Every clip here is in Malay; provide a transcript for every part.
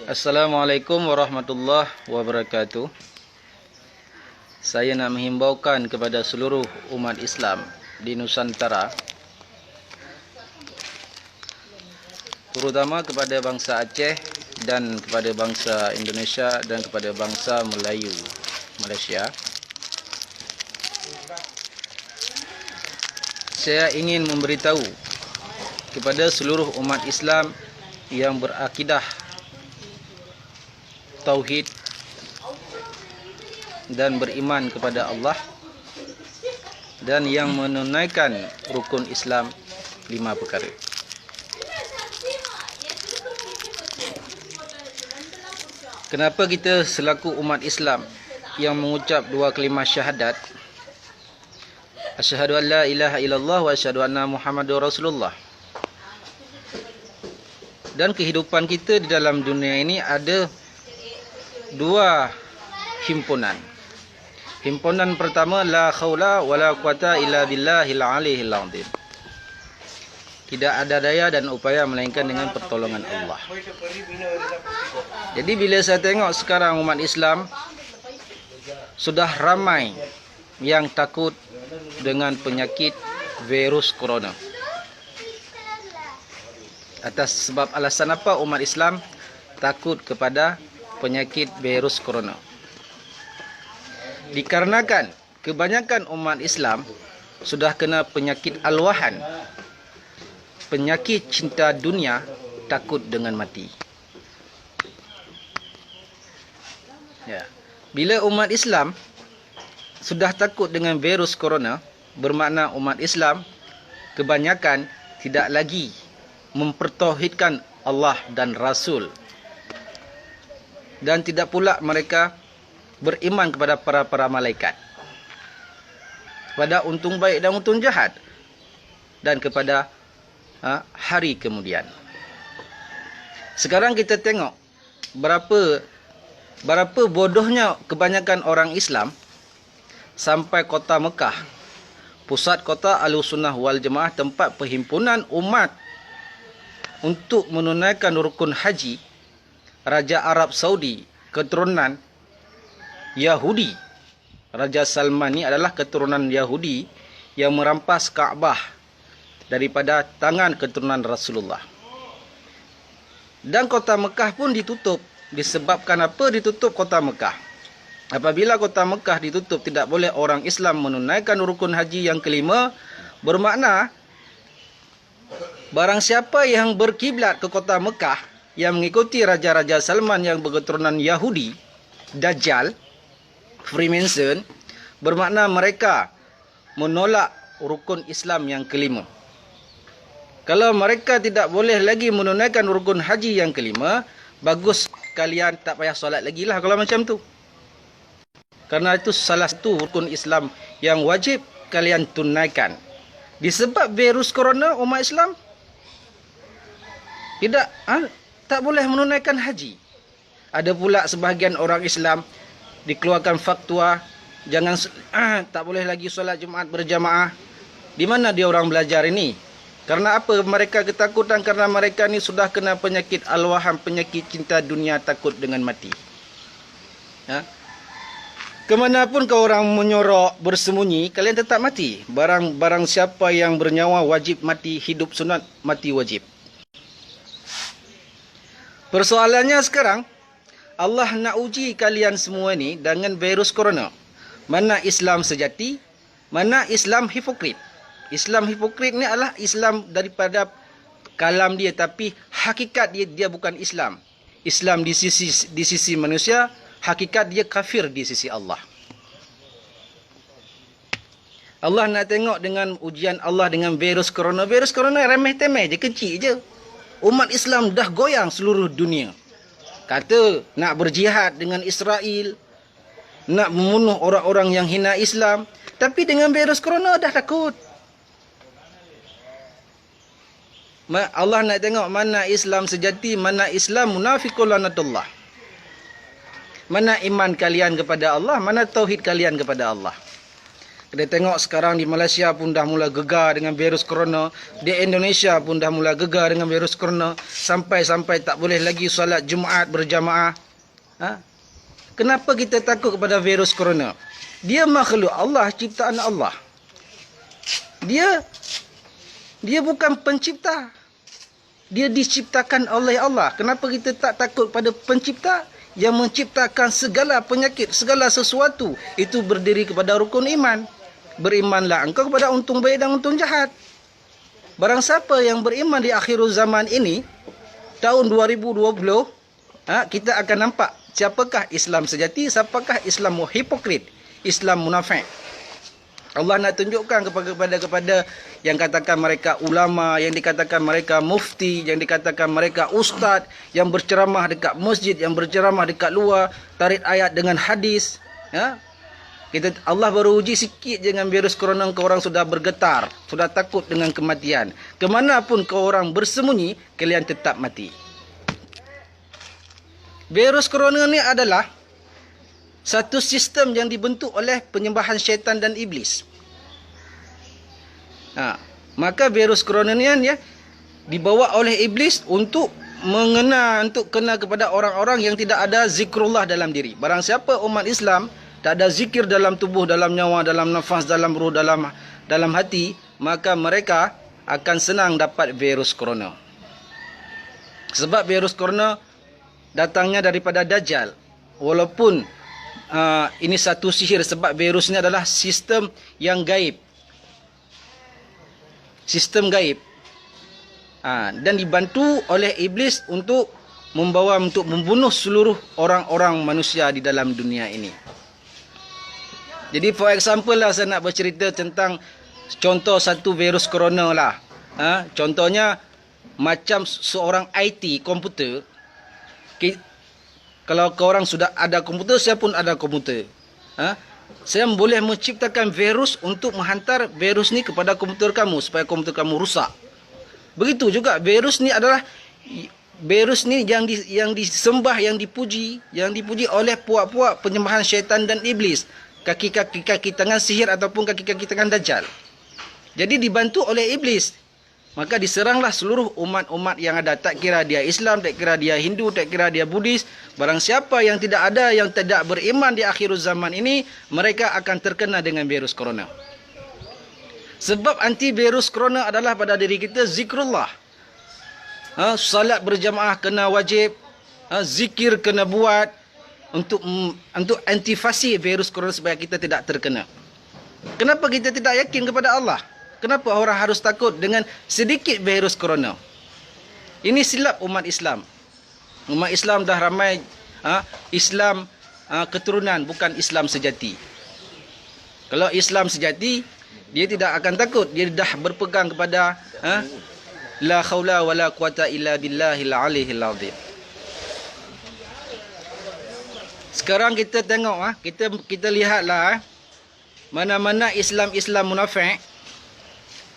Assalamualaikum warahmatullahi wabarakatuh. Saya nak menghimbaukan kepada seluruh umat Islam di Nusantara, terutama kepada bangsa Aceh dan kepada bangsa Indonesia dan kepada bangsa Melayu Malaysia. Saya ingin memberitahu kepada seluruh umat Islam yang berakidah tauhid dan beriman kepada Allah dan yang menunaikan rukun Islam 5 perkara. Kenapa kita selaku umat Islam yang mengucap 2 kalimah syahadat, asyhadu an la ilaha illallah wa asyhadu anna Muhammadur Rasulullah, dan kehidupan kita di dalam dunia ini ada 2 himpunan. Himpunan pertama, la khaula wala quwata illa billahil aliyil azim. Tidak ada daya dan upaya melainkan dengan pertolongan Allah. Jadi bila saya tengok sekarang umat Islam sudah ramai yang takut dengan penyakit virus corona. Atas sebab alasan apa umat Islam takut kepada penyakit virus corona? Dikarenakan kebanyakan umat Islam sudah kena penyakit alwahan, penyakit cinta dunia, takut dengan mati. Ya. Bila umat Islam sudah takut dengan virus corona, bermakna umat Islam kebanyakan tidak lagi mempertauhidkan Allah dan Rasul, dan tidak pula mereka beriman kepada para malaikat, kepada untung baik dan untung jahat, dan kepada hari kemudian. Sekarang kita tengok berapa bodohnya kebanyakan orang Islam sampai kota Mekah, pusat kota Ahlussunnah wal Jamaah, tempat perhimpunan umat untuk menunaikan rukun haji. Raja Arab Saudi keturunan Yahudi. Raja Salman ni adalah keturunan Yahudi yang merampas Kaabah daripada tangan keturunan Rasulullah. Dan kota Mekah pun ditutup. Disebabkan apa ditutup kota Mekah? Apabila kota Mekah ditutup, tidak boleh orang Islam menunaikan rukun haji yang kelima, bermakna barang siapa yang berkiblat ke kota Mekah yang mengikuti Raja-Raja Salman yang berketurunan Yahudi, Dajjal, Freemason, bermakna mereka menolak rukun Islam yang kelima. Kalau mereka tidak boleh lagi menunaikan rukun haji yang kelima, bagus kalian tak payah solat lagi lah kalau macam tu. Karena itu salah satu rukun Islam yang wajib kalian tunaikan. Disebab virus corona, umat Islam tak boleh menunaikan haji. Ada pula sebahagian orang Islam dikeluarkan fatwa jangan tak boleh lagi solat Jumaat berjamaah. Di mana dia orang belajar ini? Karena apa mereka ketakutan? Karena mereka ni sudah kena penyakit alwahan, penyakit cinta dunia, takut dengan mati. Kemanapun kau orang menyorok bersembunyi, kalian tetap mati. Barang siapa yang bernyawa wajib mati, hidup sunat, mati wajib. Persoalannya sekarang, Allah nak uji kalian semua ni dengan virus corona. Mana Islam sejati, mana Islam hipokrit. Islam hipokrit ni adalah Islam daripada kalam dia, tapi hakikat dia bukan Islam. Islam di sisi manusia, hakikat dia kafir di sisi Allah. Allah nak tengok dengan ujian Allah dengan virus corona. Virus corona remeh-temeh je, kecil je. Umat Islam dah goyang seluruh dunia. Kata nak berjihad dengan Israel, nak membunuh orang-orang yang hina Islam. Tapi dengan virus corona dah takut. Allah nak tengok mana Islam sejati, mana Islam munafiqul lanatullah. Mana iman kalian kepada Allah, mana tauhid kalian kepada Allah. Kita tengok sekarang di Malaysia pun dah mula gegar dengan virus corona. Di Indonesia pun dah mula gegar dengan virus corona. Sampai-sampai tak boleh lagi solat Jumaat berjamaah. Ha? Kenapa kita takut kepada virus corona? Dia makhluk Allah, ciptaan Allah. Dia bukan pencipta. Dia diciptakan oleh Allah. Kenapa kita tak takut pada pencipta yang menciptakan segala penyakit, segala sesuatu? Itu berdiri kepada rukun iman. Berimanlah engkau kepada untung baik dan untung jahat. Barang siapa yang beriman di akhir zaman ini, tahun 2020, kita akan nampak siapakah Islam sejati, siapakah Islam hipokrit, Islam munafik. Allah nak tunjukkan kepada yang katakan mereka ulama, yang dikatakan mereka mufti, yang dikatakan mereka ustaz, yang berceramah dekat masjid, yang berceramah dekat luar, tarik ayat dengan hadis. Allah baru uji sikit dengan virus corona, kau orang sudah bergetar, sudah takut dengan kematian. Kemanapun kau orang bersembunyi, kalian tetap mati. Virus corona ni adalah satu sistem yang dibentuk oleh penyembahan syaitan dan iblis. Maka virus corona ni ya, dibawa oleh iblis untuk kena kepada orang-orang yang tidak ada zikrullah dalam diri. Barang siapa umat Islam tak ada zikir dalam tubuh, dalam nyawa, dalam nafas, dalam ruh, dalam hati, maka mereka akan senang dapat virus corona. Sebab virus corona datangnya daripada Dajjal. Walaupun ini satu sihir, sebab virus ini adalah sistem yang gaib. Sistem gaib. Dan dibantu oleh iblis untuk membunuh seluruh orang-orang manusia di dalam dunia ini. Jadi for example lah, saya nak bercerita tentang contoh satu virus corona lah. Contohnya macam seorang IT komputer. Kalau korang sudah ada komputer, saya pun ada komputer. Saya boleh menciptakan virus untuk menghantar virus ni kepada komputer kamu supaya komputer kamu rusak. Begitu juga virus ni adalah virus ni yang disembah, yang dipuji oleh puak-puak penyembahan syaitan dan iblis. Kaki-kaki tangan sihir ataupun kaki-kaki tangan Dajjal. Jadi dibantu oleh iblis. Maka diseranglah seluruh umat-umat yang ada. Tak kira dia Islam, tak kira dia Hindu, tak kira dia Buddhis. Barang siapa yang tidak ada, yang tidak beriman di akhir zaman ini, mereka akan terkena dengan virus corona. Sebab antivirus corona adalah pada diri kita zikrullah. Salat berjamaah kena wajib. Zikir kena buat. Untuk antivasi virus corona supaya kita tidak terkena. Kenapa kita tidak yakin kepada Allah? Kenapa orang harus takut dengan sedikit virus corona? Ini silap umat Islam. Umat Islam dah ramai Islam keturunan, bukan Islam sejati. Kalau Islam sejati, dia tidak akan takut. Dia dah berpegang kepada la haula wala quwata illa billahil aliyil azim. Sekarang kita tengok, kita lihatlah mana-mana Islam munafik.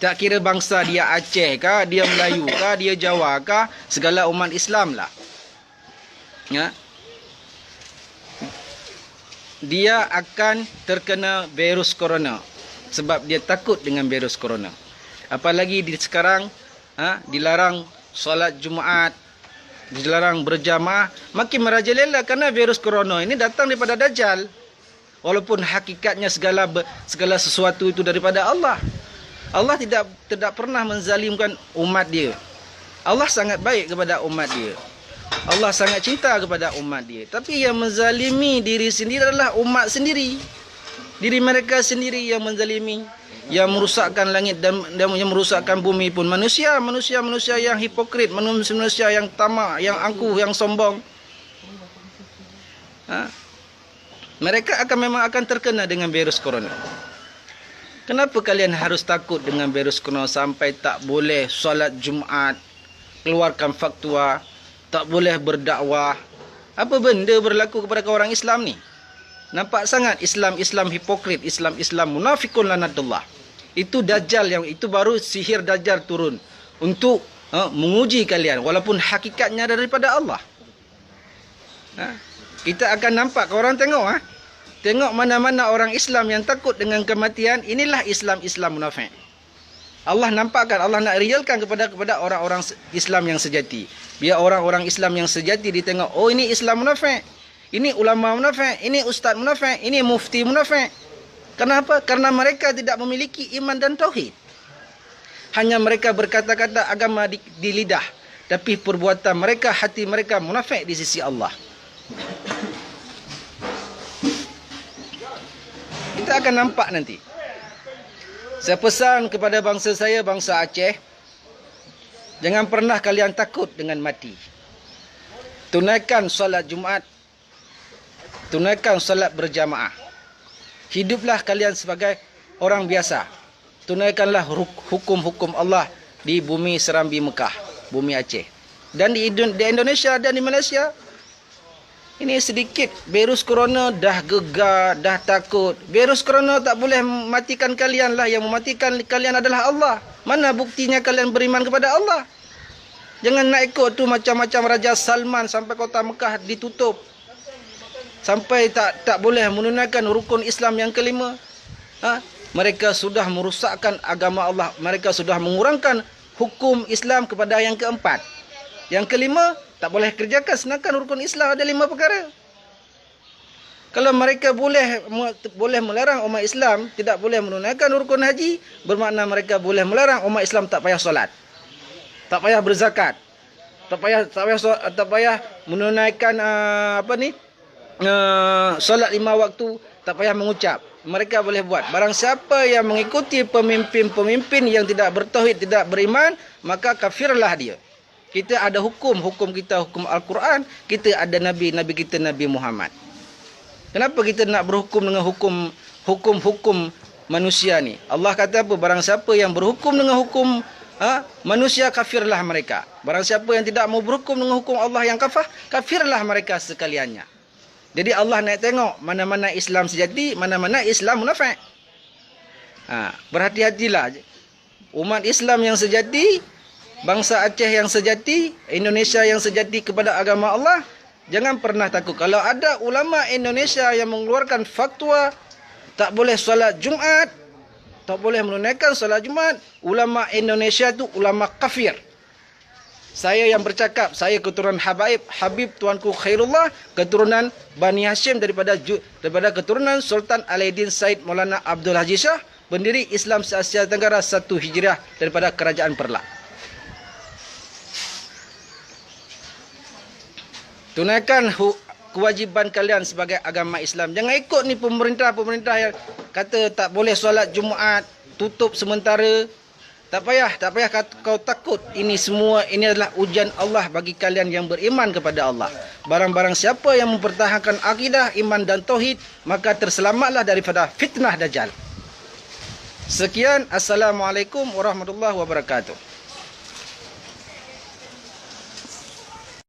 Tak kira bangsa dia Aceh kah, dia Melayu kah, dia Jawa kah, segala umat Islam lah. Dia akan terkena virus corona sebab dia takut dengan virus corona. Apalagi sekarang dilarang solat Jumaat, dilarang berjamaah, makin merajalela kerana virus corona ini datang daripada Dajjal. Walaupun hakikatnya segala sesuatu itu daripada Allah. Allah tidak pernah menzalimkan umat dia. Allah sangat baik kepada umat dia. Allah sangat cinta kepada umat dia. Tapi yang menzalimi diri sendiri adalah umat sendiri. Diri mereka sendiri yang menzalimi, yang merusakkan langit dan yang merusakkan bumi pun manusia yang hipokrit, manusia yang tamak, yang angkuh, yang sombong. Mereka memang akan terkena dengan virus corona. Kenapa kalian harus takut dengan virus corona sampai tak boleh solat Jumaat, keluarkan fatwa, tak boleh berdakwah? Apa benda berlaku kepada orang Islam ni? Nampak sangat Islam hipokrit, Islam munafikun lanatullah. Itu Dajjal, itu baru sihir Dajjal turun untuk menguji kalian, walaupun hakikatnya daripada Allah. Kita akan nampak, korang tengok Tengok mana-mana orang Islam yang takut dengan kematian, inilah Islam munafik. Allah nampakkan, Allah nak realkan kepada orang-orang Islam yang sejati. Biar orang-orang Islam yang sejati ditengok, oh ini Islam munafik. Ini ulama munafik, ini ustaz munafik, ini mufti munafik. Kenapa? Karena mereka tidak memiliki iman dan tauhid. Hanya mereka berkata-kata agama di lidah, tapi perbuatan mereka, hati mereka munafik di sisi Allah. Kita akan nampak nanti. Saya pesan kepada bangsa saya, bangsa Aceh, jangan pernah kalian takut dengan mati. Tunaikan solat Jumaat, tunaikan solat berjamaah. Hiduplah kalian sebagai orang biasa. Tunaikanlah hukum-hukum Allah di bumi Serambi Mekah, bumi Aceh. Dan di Indonesia dan di Malaysia. Ini sedikit virus corona dah gegar, dah takut. Virus corona tak boleh mematikan kalian lah. Yang mematikan kalian adalah Allah. Mana buktinya kalian beriman kepada Allah? Jangan nak ikut tu macam-macam Raja Salman sampai kota Mekah ditutup. Sampai tak boleh menunaikan rukun Islam yang kelima. Mereka sudah merusakkan agama Allah. Mereka sudah mengurangkan hukum Islam kepada yang keempat. Yang kelima, tak boleh kerjakan sedangkan rukun Islam ada 5 perkara. Kalau mereka boleh melarang umat Islam tidak boleh menunaikan rukun haji, bermakna mereka boleh melarang umat Islam tak payah solat, tak payah berzakat, tak payah menunaikan solat 5 waktu, tak payah mengucap. Mereka boleh buat. Barang siapa yang mengikuti pemimpin-pemimpin yang tidak bertauhid, tidak beriman, maka kafirlah dia. Kita ada hukum kita hukum Al-Quran, kita ada nabi kita Nabi Muhammad. Kenapa kita nak berhukum dengan hukum manusia ni? Allah kata apa? Barang siapa yang berhukum dengan hukum manusia, kafirlah mereka. Barang siapa yang tidak mau berhukum dengan hukum Allah yang kafirlah mereka sekaliannya. Jadi Allah nak tengok mana-mana Islam sejati, mana-mana Islam munafik. Berhati-hatilah. Umat Islam yang sejati, bangsa Aceh yang sejati, Indonesia yang sejati kepada agama Allah, jangan pernah takut. Kalau ada ulama Indonesia yang mengeluarkan fatwa tak boleh solat Jumaat, tak boleh menunaikan solat Jumaat, ulama Indonesia itu ulama kafir. Saya yang bercakap, saya keturunan Habib Tuanku Khairullah, keturunan Bani Hashim daripada keturunan Sultan Alaidin Said Maulana Abdul Haji Shah, pendiri Islam se-Asia Tenggara 1 Hijriah daripada Kerajaan Perlak. Tunaikan kewajiban kalian sebagai agama Islam. Jangan ikut ni pemerintah yang kata tak boleh solat Jumaat, tutup sementara. Tak payah kau takut. Ini semua ini adalah ujian Allah bagi kalian yang beriman kepada Allah. Barang-barang siapa yang mempertahankan akidah, iman dan tauhid, maka terselamatlah daripada fitnah Dajjal. Sekian, Assalamualaikum warahmatullahi wabarakatuh.